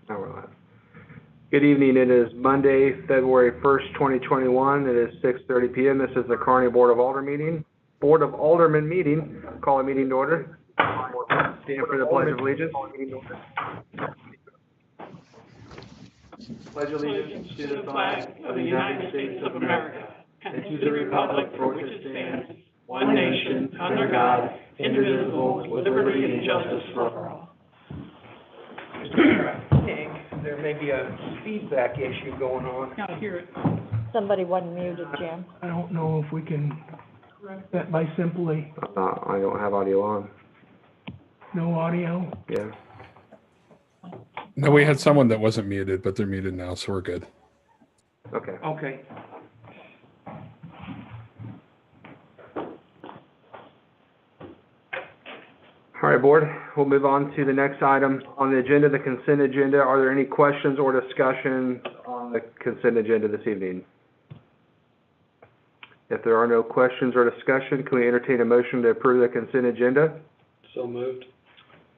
Now we're live. Good evening. It is Monday, February 1st, 2021. It is 6:30 p.m. This is the Kearney Board of Aldermen meeting. Call a meeting to order. Stand for the Pledge of Allegiance. Pledge allegiance to the flag of the United States of America and to the republic for which it stands, one nation, under God, indivisible, with liberty and justice for all. Mr. Mayor, I think there may be a feedback issue going on. I hear it. Somebody wasn't muted, Jim. I don't know if we can correct that by simply I don't have audio on. no audio. Yeah. No, we had someone that wasn't muted, but they're muted now, so we're good. Okay. Okay. All right, Board. We'll move on to the next item on the agenda, the consent agenda. Are there any questions or discussion on the consent agenda this evening? If there are no questions or discussion, can we entertain a motion to approve the consent agenda? So moved.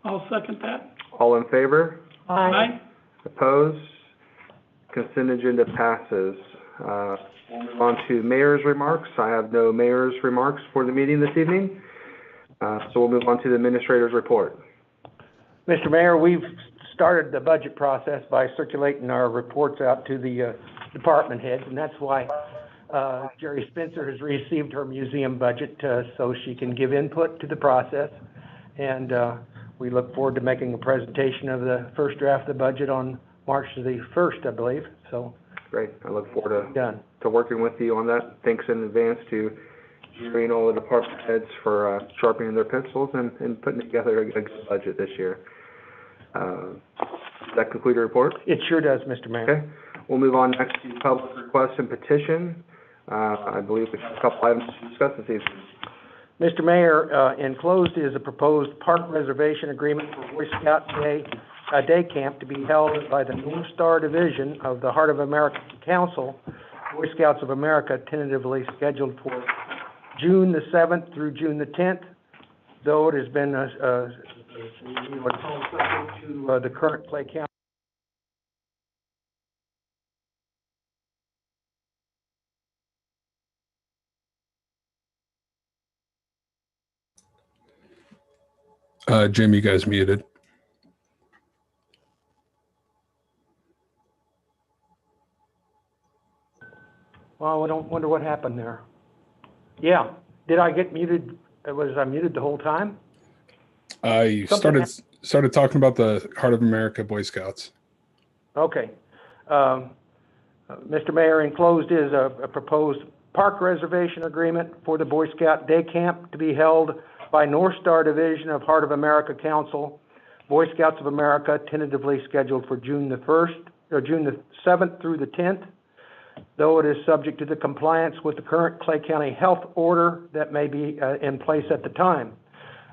I'll second that. All in favor? Aye. Opposed? Consent agenda passes. We'll move on to mayor's remarks. I have no mayor's remarks for the meeting this evening. So we'll move on to the administrator's report. Mr. Mayor, we've started the budget process by circulating our reports out to the department heads, and that's why Jerry Spencer has received her museum budget so she can give input to the process. And we look forward to making a presentation of the first draft of the budget on March the 1st, I believe. So Great. I look forward done. to working with you on that. Thanks in advance to Jerry and all the department heads for sharpening their pencils and putting together a good budget this year. Does that conclude your report? It sure does, Mr. Mayor. Okay. We'll move on next to public requests and petition. I believe we have a couple items to discuss this evening. Mr. Mayor, enclosed is a proposed park reservation agreement for Boy Scout day camp to be held by the North Star Division of the Heart of America Council, Boy Scouts of America, tentatively scheduled for June the 7th through June the 10th, though it has been subject to the current Clay County. Jim, you guys muted. Well, I don't wonder what happened there. Yeah, did I get muted? Was I muted the whole time? You started talking about the Heart of America Boy Scouts. Okay. Mr. Mayor, enclosed is a proposed park reservation agreement for the Boy Scout day camp to be held by North Star Division of Heart of America Council, Boy Scouts of America, tentatively scheduled for June the 1st, or June the 7th through the 10th, though it is subject to the compliance with the current Clay County health order that may be in place at the time.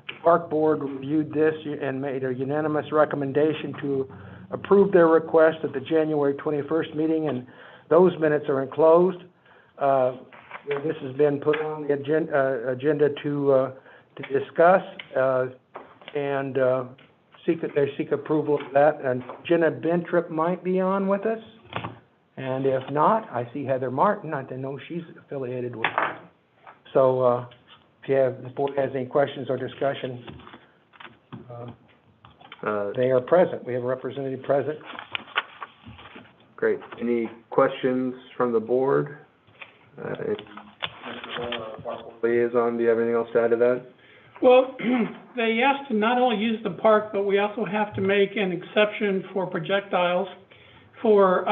The Park Board reviewed this and made a unanimous recommendation to approve their request at the January 21st meeting, and those minutes are enclosed. This has been put on the agenda to discuss and they seek approval of that. And Jenna Bentrip might be on with us. And if not, I see Heather Martin. I know she's affiliated with it. So if the board has any questions or discussion, they are present. We have a representative present. Great. Any questions from the board? Liaison, do you have anything else to add to that? Well, they asked to not only use the park, but we also have to make an exception for projectiles for,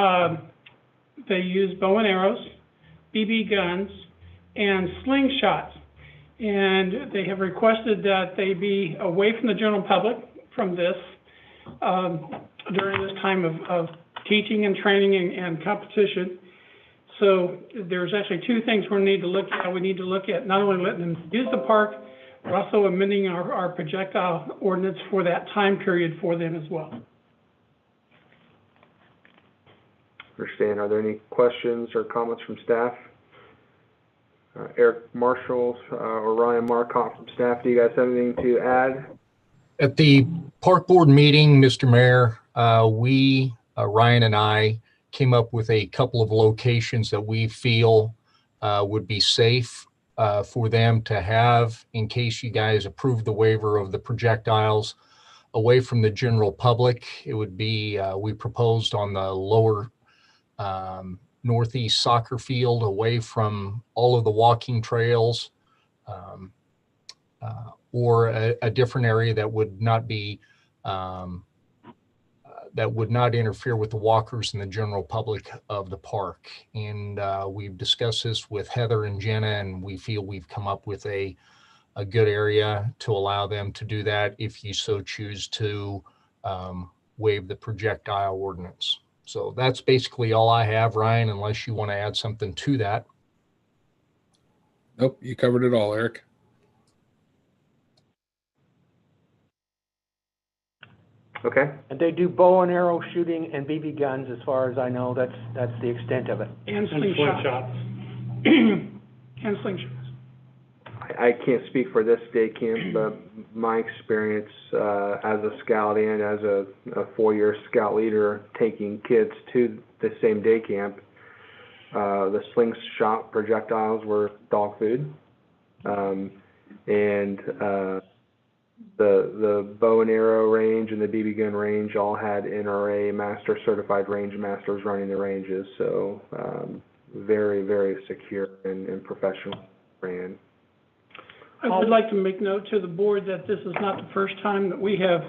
they use bow and arrows, BB guns, and slingshots. And they have requested that they be away from the general public from this during this time of teaching and training and competition. So there's actually two things we need to look at. We need to look at not only letting them use the park, but also amending our projectile ordinance for that time period for them as well. Understand. Are there any questions or comments from staff? Eric Marshall or Ryan Marcotte from staff, do you guys have anything to add? At the park board meeting, Mr. Mayor, Ryan and I came up with a couple of locations that we feel would be safe for them to have in case you guys approve the waiver of the projectiles away from the general public. It would be, we proposed on the lower northeast soccer field, away from all of the walking trails, or a different area that would not be that would not interfere with the walkers and the general public of the park. And we've discussed this with Heather and Jenna, and we feel we've come up with a good area to allow them to do that if you so choose to waive the projectile ordinance. So that's basically all I have, Ryan, unless you want to add something to that. Nope, you covered it all, Eric. Okay. And they do bow and arrow shooting and BB guns, as far as I know. That's the extent of it. And slingshots. And slingshots. I can't speak for this day camp, but my experience as a scout and as a 4-year scout leader taking kids to the same day camp, the slingshot projectiles were dog food, and the bow and arrow range and the BB gun range all had NRA master certified range masters running the ranges, so very, very secure and professional ran. I would like to make note to the board that this is not the first time that we have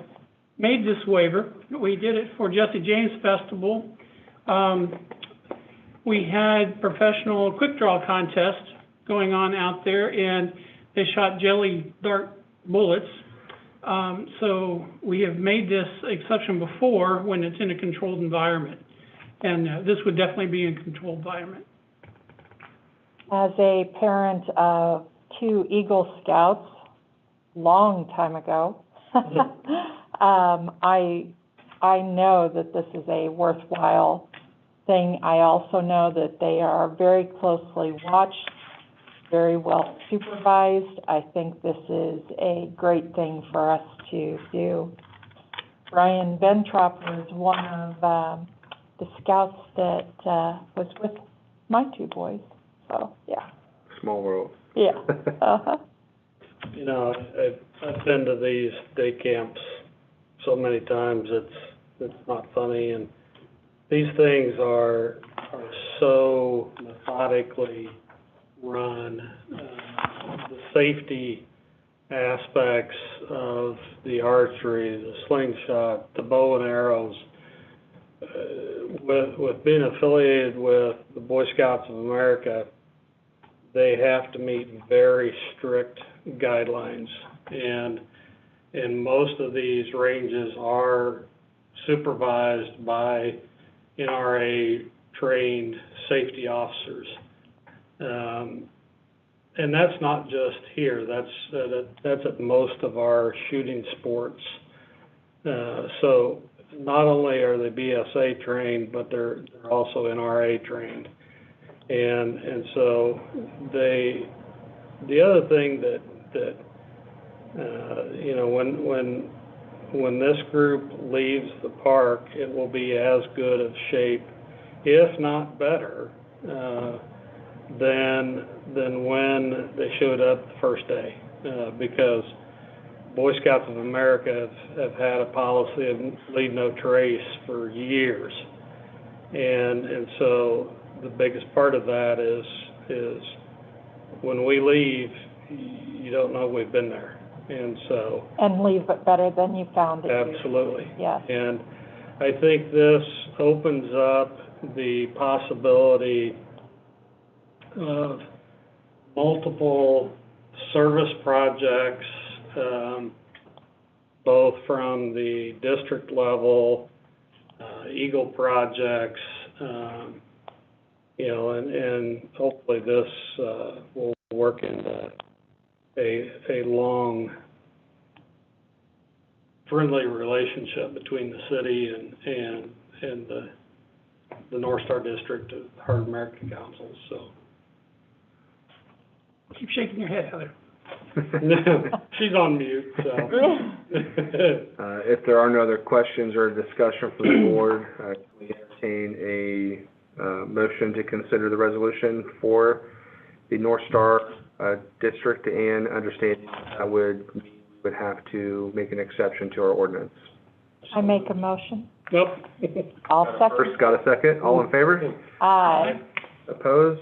made this waiver. We did it for Jesse James Festival. We had professional quick draw contest going on out there, and they shot jelly dart bullets. So we have made this exception before when it's in a controlled environment, and this would definitely be in a controlled environment. As a parent of 2 Eagle Scouts, long time ago, I know that this is a worthwhile thing. I also know that they are very closely watched, very well supervised. I think this is a great thing for us to do. Brian Ventrop was one of the scouts that was with my 2 boys. So, yeah. Small world. Yeah. Uh-huh. You know, I've been to these day camps so many times, it's not funny, and these things are so methodically run. The safety aspects of the archery, the slingshot, the bow and arrows, with being affiliated with the Boy Scouts of America, they have to meet very strict guidelines, and most of these ranges are supervised by NRA trained safety officers, and that's not just here. That's at most of our shooting sports. So not only are they BSA trained, but they're also NRA trained. And so the other thing that you know, when this group leaves the park, it will be as good of shape, if not better, than when they showed up the first day, because Boy Scouts of America have had a policy of leave no trace for years, and so the biggest part of that is when we leave, you don't know we've been there, and so. And leave it better than you found it. Absolutely. Yes. And I think this opens up the possibility of multiple service projects, both from the district level, Eagle projects, you know, and hopefully this will work into a long, friendly relationship between the city and the North Star District of Heart of America Council. So Keep shaking your head, Heather. She's on mute, so. If there are no other questions or discussion from the board, we entertain a motion to consider the resolution for the North Star District, and understanding that would have to make an exception to our ordinance. I make a motion. Nope. I'll second. First, got a second? All in favor? Aye. Opposed?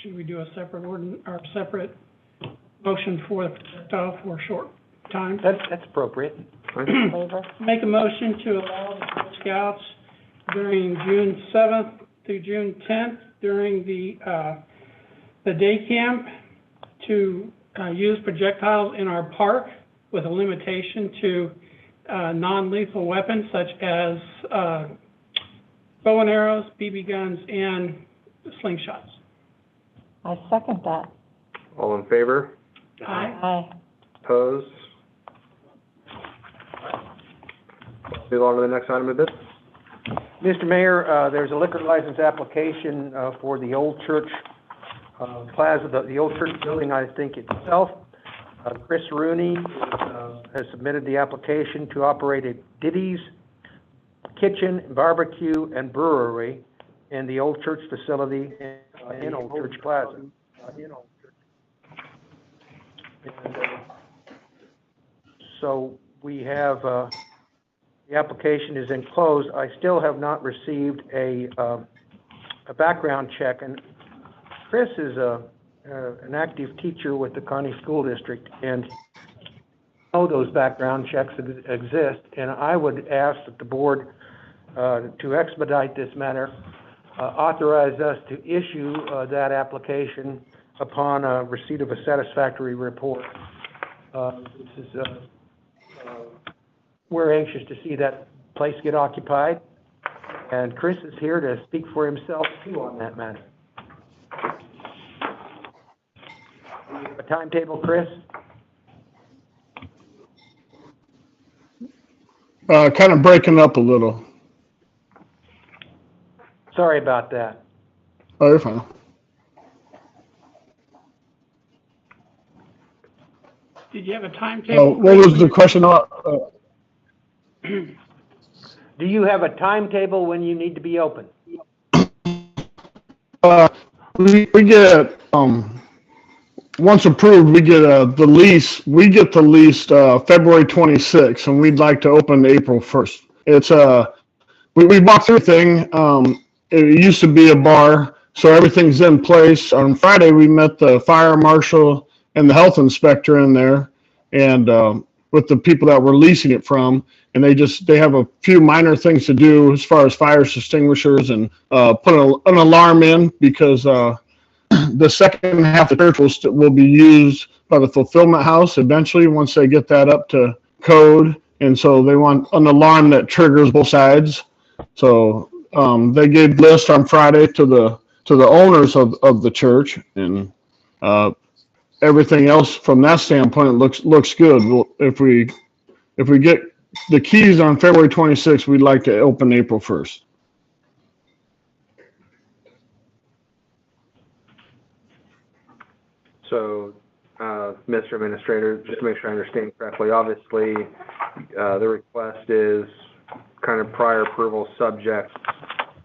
Should we do a separate separate motion for the projectile for a short time? That's appropriate. Favor. Make a motion to allow the Boy Scouts during June 7th through June 10th, during the day camp, to use projectiles in our park with a limitation to non-lethal weapons such as bow and arrows, BB guns, and slingshots. I second that. All in favor? Aye. Aye. Opposed? Move on to the next item of business. Mr. Mayor, there's a liquor license application for the old church plaza, the old church building, I think itself. Chris Rooney has submitted the application to operate a Diddy's Kitchen, Barbecue, and Brewery in the old church facility in Old Church Plaza. So we have, the application is enclosed. I still have not received a background check, and Chris is an active teacher with the Kearney School District, and know those background checks exist, and I would ask that the board, to expedite this matter, authorize us to issue that application upon receipt of a satisfactory report. We're anxious to see that place get occupied, and Chris is here to speak for himself too on that matter. A timetable, Chris? Kind of breaking up a little. Sorry about that. Oh, you're fine. Did you have a timetable? What was the question? Do you have a timetable when you need to be open? We get, once approved, we get the lease. We get the lease February 26th, and we'd like to open April 1st. It's we walked through everything. It used to be a bar, so everything's in place. On Friday, we met the fire marshal and the health inspector in there, and with the people that we're leasing it from, and they have a few minor things to do as far as fire extinguishers and put an alarm in, because the second half of the church will be used by the fulfillment house eventually once they get that up to code, and so they want an alarm that triggers both sides. So they gave list on Friday to the owners of the church, and everything else from that standpoint looks good. If we get the keys on February 26th, we'd like to open April 1st. So, Mr. Administrator, just to make sure I understand correctly, obviously, the request is kind of prior approval subject,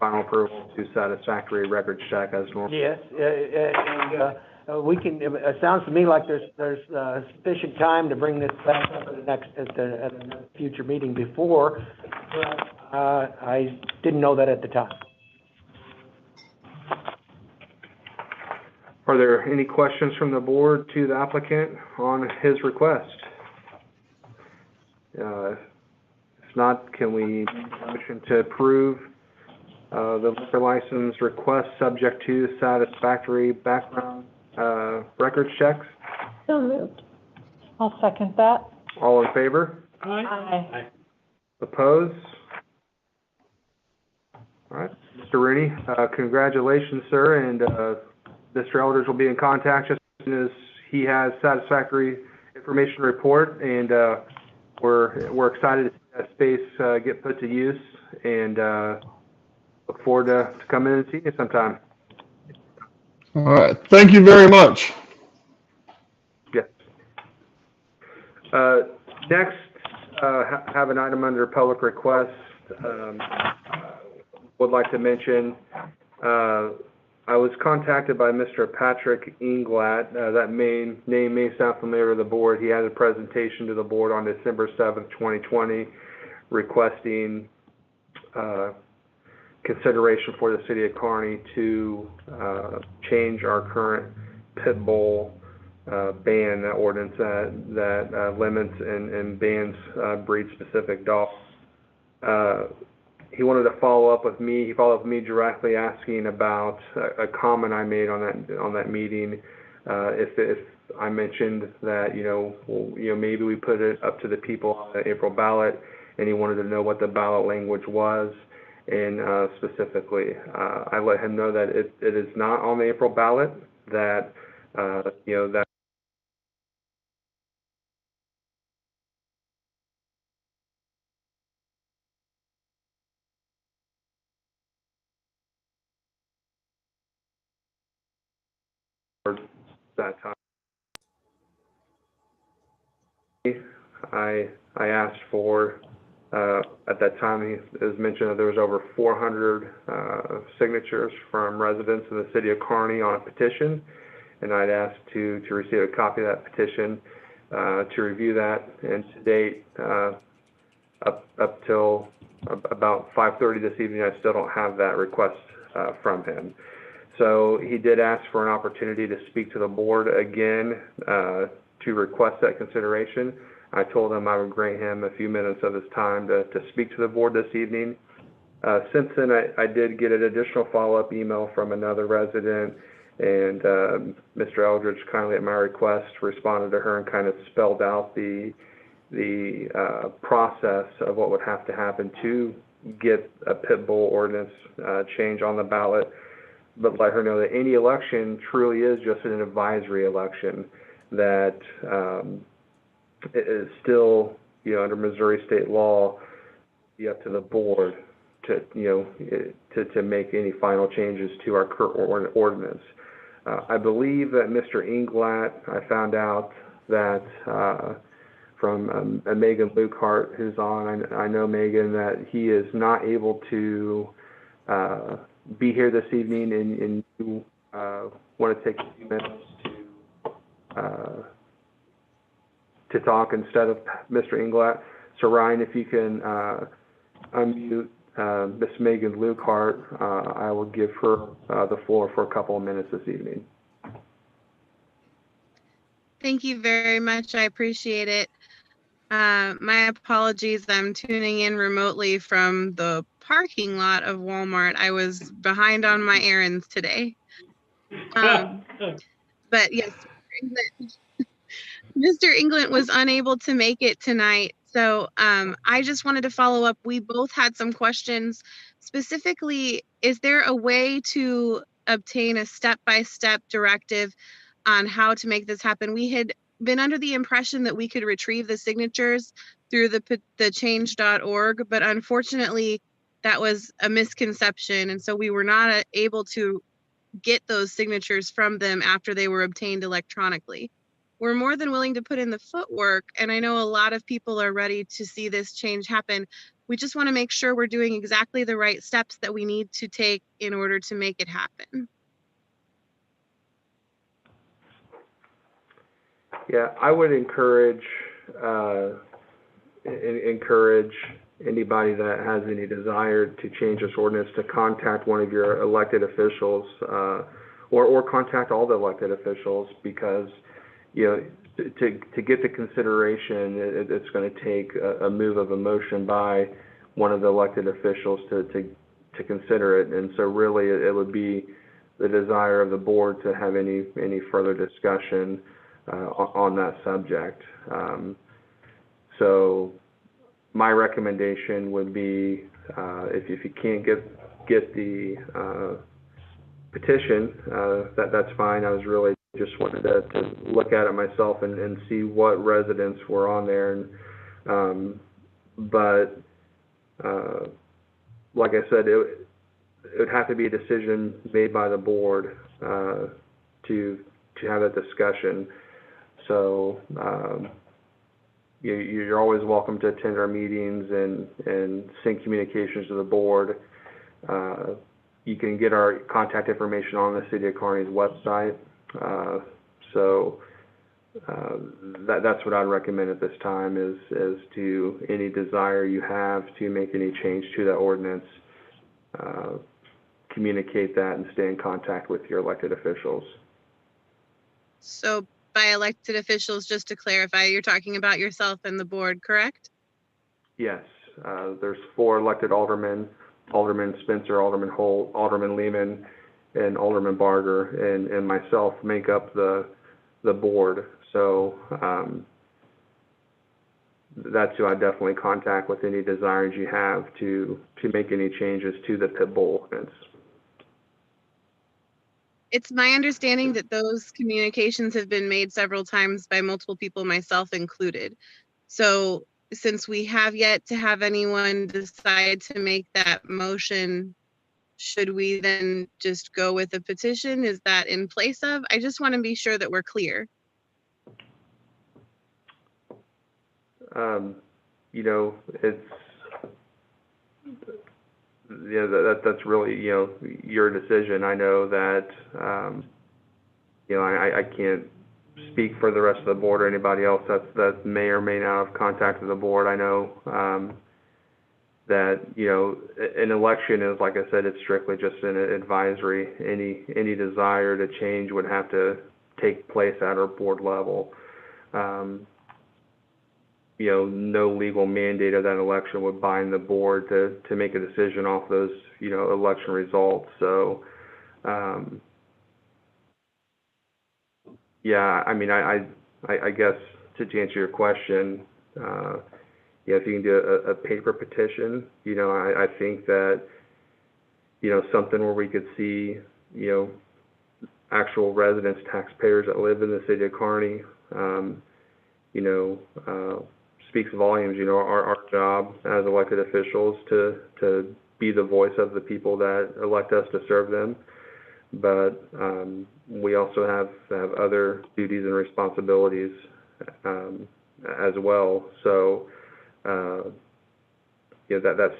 final approval to satisfactory records check as normal. Yes, and we can. It sounds to me like there's sufficient time to bring this back up at a future meeting before. But I didn't know that at the time. Are there any questions from the board to the applicant on his request? If not, can we make a motion to approve the liquor license request subject to satisfactory background records checks? So moved. I'll second that. All in favor? Aye. Aye. Opposed? All right, Mr. Rooney, congratulations, sir, and Mr. Elders will be in contact as soon as he has satisfactory information report, and we're excited to see that space get put to use, and look forward to coming in and seeing you sometime. All right. Thank you very much. Yes. Next, have an item under public request. Would like to mention, I was contacted by Mr. Patrick Inglatt. That name may sound familiar to the board. He had a presentation to the board on December 7th, 2020, requesting consideration for the city of Kearney to change our current pit bull ban, that ordinance that limits and bans breed-specific dogs. He wanted to follow up with me. He followed up with me directly, asking about a comment I made on that meeting. If I mentioned that maybe we put it up to the people on the April ballot, and he wanted to know what the ballot language was. And specifically, I let him know that it is not on the April ballot. That that. That time, I asked for, at that time, it was mentioned that there was over 400 signatures from residents of the city of Kearney on a petition, and I'd asked to receive a copy of that petition, to review that, and to date, up till about 5:30 this evening, I still don't have that request from him. So he did ask for an opportunity to speak to the board again, to request that consideration. I told him I would grant him a few minutes of his time to speak to the board this evening. Since then, I did get an additional follow-up email from another resident, and Mr. Eldridge, kindly at my request, responded to her and kind of spelled out the process of what would have to happen to get a pit bull ordinance change on the ballot, but let her know that any election truly is just an advisory election, that it is still, under Missouri state law, be up to the board to make any final changes to our current ordinance. I believe that Mr. Inglatt, I found out that from Megan Lukehart, who's on, I know Megan, that he is not able to be here this evening, and you want to take a few minutes to talk instead of Mr. Inglatt. So Ryan, if you can unmute Miss Megan Lukehart, I will give her the floor for a couple of minutes this evening. Thank you very much. I appreciate it. My apologies. I'm tuning in remotely from the parking lot of Walmart. I was behind on my errands today. But yes, Mr. England was unable to make it tonight. So I just wanted to follow up. We both had some questions. Specifically, is there a way to obtain a step-by-step directive on how to make this happen? We had been under the impression that we could retrieve the signatures through the change.org, but unfortunately that was a misconception. And so we were not able to get those signatures from them after they were obtained electronically. We're more than willing to put in the footwork, and I know a lot of people are ready to see this change happen. We just want to make sure we're doing exactly the right steps that we need to take in order to make it happen. Yeah, I would encourage anybody that has any desire to change this ordinance to contact one of your elected officials, or contact all the elected officials, because to get the consideration, it's going to take a move of a motion by one of the elected officials to consider it. And so really it would be the desire of the board to have any further discussion on that subject. So my recommendation would be, if you can't get the petition, that's fine. I was really just wanted to look at it myself and see what residents were on there. And but like I said, it would have to be a decision made by the board to have a discussion. So you're always welcome to attend our meetings and send communications to the board. You can get our contact information on the City of Kearney's website. That's what I'd recommend at this time is to any desire you have to make any change to that ordinance, communicate that and stay in contact with your elected officials. So by elected officials, just to clarify, you're talking about yourself and the board, correct? Yes, there's 4 elected aldermen: Alderman Spencer, Alderman Holt, Alderman Lehman, and Alderman Barger, and myself make up the board. So that's who I definitely contact with any desires you have to make any changes to the pit bull ordinance. It's my understanding that those communications have been made several times by multiple people, myself included. So since we have yet to have anyone decide to make that motion, should we then just go with a petition? Is that in place of? I just want to be sure that we're clear. That's really, your decision. I know that, I can't speak for the rest of the board or anybody else that may or may not have contacted the board. I know, that, an election is, like I said, it's strictly just an advisory. Any desire to change would have to take place at our board level. No legal mandate of that election would bind the board to make a decision off those, election results. So, I guess to answer your question, if you can do a paper petition, I think that, something where we could see, actual residents, taxpayers that live in the city of Kearney, speaks volumes. Our job as elected officials to be the voice of the people that elect us to serve them. But we also have other duties and responsibilities as well. So that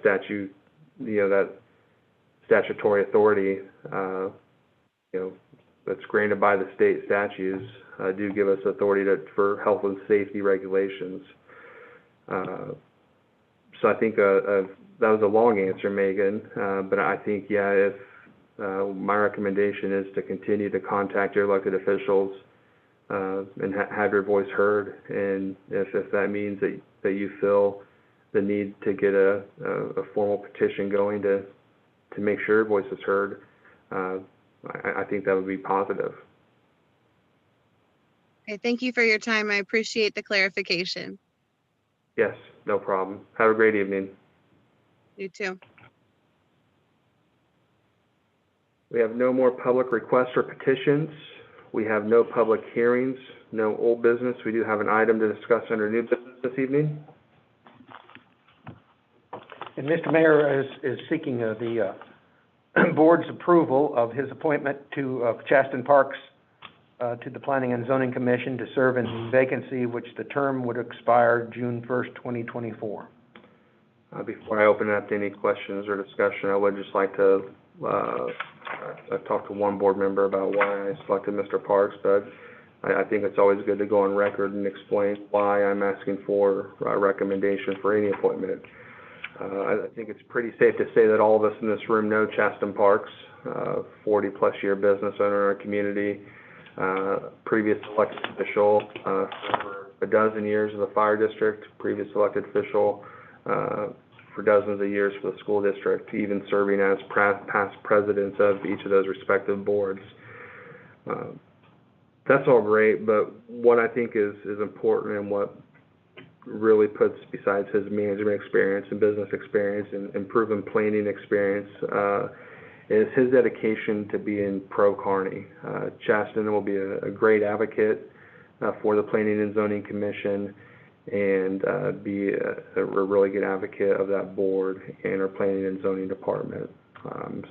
statute, that statutory authority, that's granted by the state statutes, do give us authority for health and safety regulations. So I think that was a long answer, Megan, but I think, if my recommendation is to continue to contact your elected officials and have your voice heard, and if that means that you feel the need to get a formal petition going to make sure your voice is heard, I think that would be positive. Okay, thank you for your time. I appreciate the clarification. Yes, no problem. Have a great evening. You too. We have no more public requests or petitions. We have no public hearings, no old business. We do have an item to discuss under new business this evening. And Mr. Mayor is seeking the board's approval of his appointment to Chaston Parks to the Planning and Zoning Commission to serve in the vacancy, which the term would expire June 1st, 2024. Before I open it up to any questions or discussion, I would just like to talk to one board member about why I selected Mr. Parks, but I think it's always good to go on record and explain why I'm asking for a recommendation for any appointment. I think it's pretty safe to say that all of us in this room know Chaston Parks, 40-plus year business owner in our community, previous elected official for a dozen years of the fire district, previous elected official for dozens of years for the school district, even serving as past presidents of each of those respective boards. That's all great, but what I think is important and what really puts, besides his management experience and business experience and proven planning experience, is his dedication to being pro-Kearney. Chaston will be a great advocate for the Planning and Zoning Commission and be a really good advocate of that board and our Planning and Zoning Department.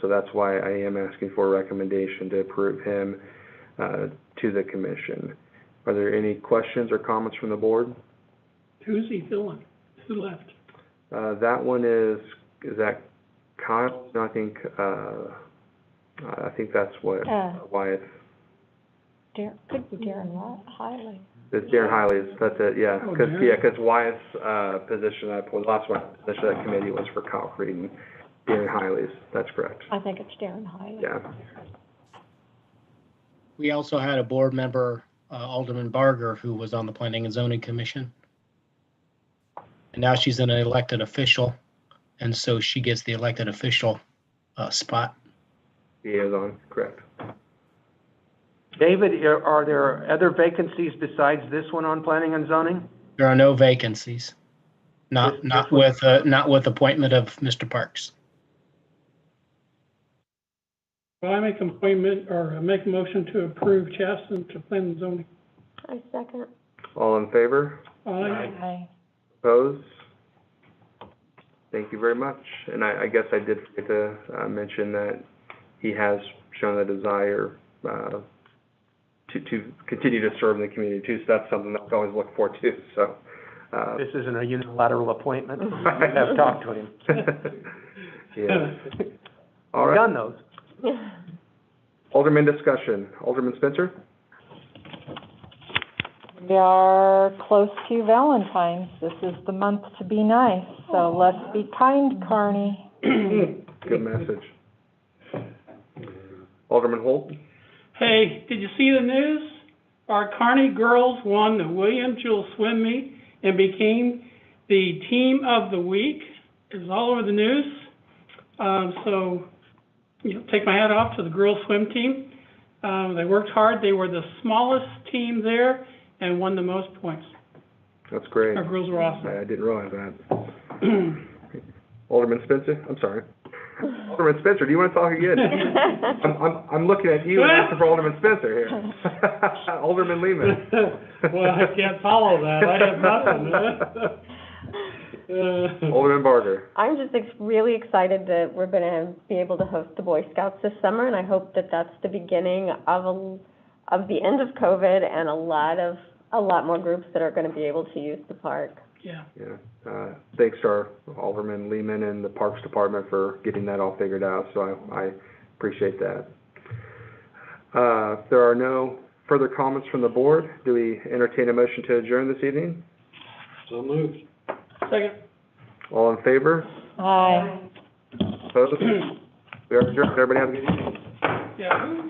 So that's why I am asking for a recommendation to approve him to the commission. Are there any questions or comments from the board? Who's he filling? Who left? That one is that Kyle? No, I think that's what Wyatt. Could be Darren Hiley. It's Darren Hiley's, that's it, yeah. Oh, Because, Darren. because Wyatt's, position, the last one, position of that committee was for Kyle Creed and Darren Hiley's, that's correct, I think it's Darren Hiley. yeah. We also had a board member, Alderman Barger, who was on the Planning and Zoning Commission. And now she's an elected official, and so she gets the elected official spot. Liaison, correct. David, are there other vacancies besides this one on planning and zoning? There are no vacancies, not with appointment of Mr. Parks. Well, I make an appointment, or make a motion to approve Chasten to plan and zoning. I second. All in favor? Aye. Aye. Opposed? Thank you very much. And I guess I did forget to mention that he has shown a desire to continue to serve in the community too, so that's something that we always look forward to, so. This isn't a unilateral appointment. I've talked to him. Yeah. All We've right. done those. Alderman discussion. Alderman Spencer? We are close to Valentine's. This is the month to be nice, so let's be kind, Kearney. Good message. Alderman Holt? Hey, did you see the news? Our Kearney girls won the William Jewell swim meet and became the team of the week. It was all over the news. So, take my hat off to the girls swim team. They worked hard. They were the smallest team there and won the most points. That's great. Our girls were awesome. I didn't realize that. Alderman Spencer? I'm sorry. Alderman Spencer, do you want to talk again? I'm looking at you and asking for Alderman Spencer here. Alderman Lehman. Well, I can't follow that. I have nothing. Alderman Barger. I'm just really excited that we're going to be able to host the Boy Scouts this summer, and I hope that that's the beginning of the end of COVID and a lot more groups that are going to be able to use the park. Yeah. Yeah. Thanks to our Alderman Lehman and the Parks Department for getting that all figured out, so I appreciate that. If there are no further comments from the board, do we entertain a motion to adjourn this evening? So moved. Second. All in favor? Aye. Opposed? We are adjourned. Everybody have a good evening. Yeah.